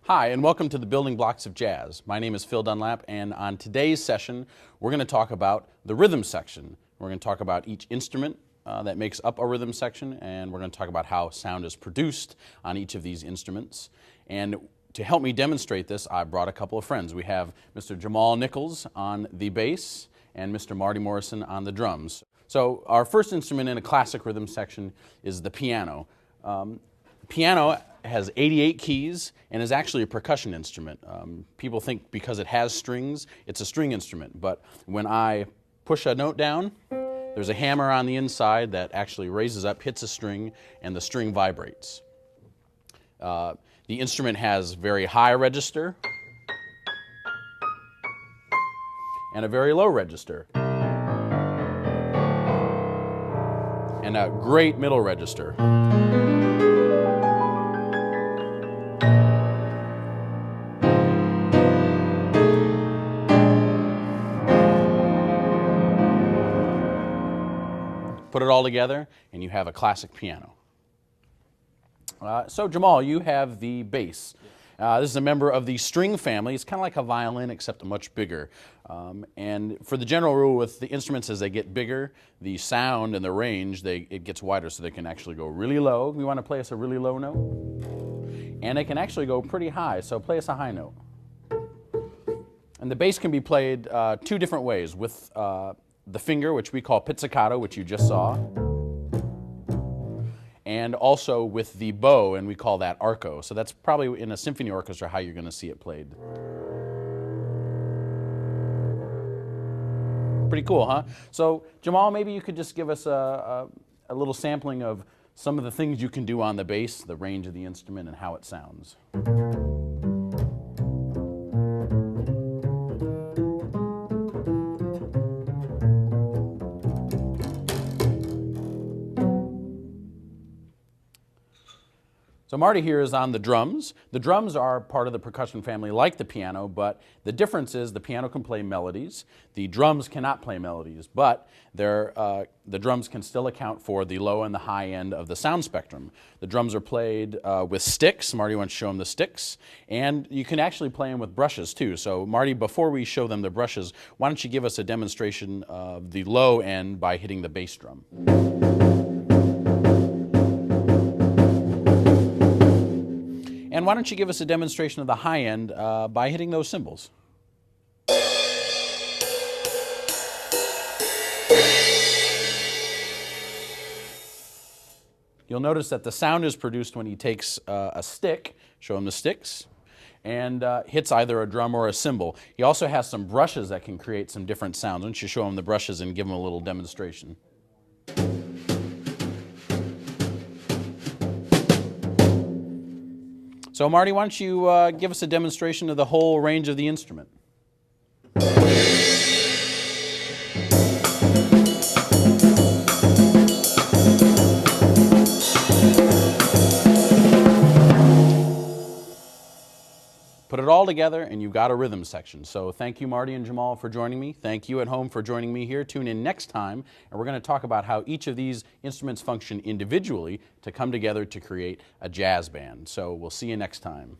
Hi, and welcome to the Building Blocks of Jazz. My name is Phil Dunlap, and on today's session, we're going to talk about the rhythm section. We're going to talk about each instrument that makes up a rhythm section, and we're going to talk about how sound is produced on each of these instruments. And to help me demonstrate this, I brought a couple of friends. We have Mr. Jamal Nichols on the bass and Mr. Marty Morrison on the drums. So our first instrument in a classic rhythm section is the piano. Piano has 88 keys and is actually a percussion instrument. People think because it has strings, it's a string instrument. But when I push a note down, there's a hammer on the inside that actually raises up, hits a string, and the string vibrates. The instrument has very high register and a very low register and a great middle register. Put it all together, and you have a classic piano. So Jamal, you have the bass. This is a member of the string family. It's kind of like a violin, except much bigger. And for the general rule with the instruments, as they get bigger, the sound and the range, it gets wider, so they can actually go really low. We want to play us a really low note. And they can actually go pretty high, so play us a high note. And the bass can be played two different ways, with the finger, which we call pizzicato, which you just saw, and also with the bow, and we call that arco. So that's probably in a symphony orchestra how you're going to see it played. Pretty cool, huh? So Jamal, maybe you could just give us a little sampling of some of the things you can do on the bass, the range of the instrument, and how it sounds. So Marty here is on the drums. The drums are part of the percussion family like the piano, but the difference is the piano can play melodies. The drums cannot play melodies, but the drums can still account for the low and the high end of the sound spectrum. The drums are played with sticks. Marty wants to show them the sticks. And you can actually play them with brushes too. So Marty, before we show them the brushes, why don't you give us a demonstration of the low end by hitting the bass drum. And why don't you give us a demonstration of the high end by hitting those cymbals? You'll notice that the sound is produced when he takes a stick, show him the sticks, and hits either a drum or a cymbal. He also has some brushes that can create some different sounds. Why don't you show him the brushes and give him a little demonstration? So Marty, why don't you give us a demonstration of the whole range of the instrument? Put it all together and you've got a rhythm section. So thank you, Marty and Jamal, for joining me. Thank you at home for joining me here. Tune in next time, and we're going to talk about how each of these instruments function individually to come together to create a jazz band. So we'll see you next time.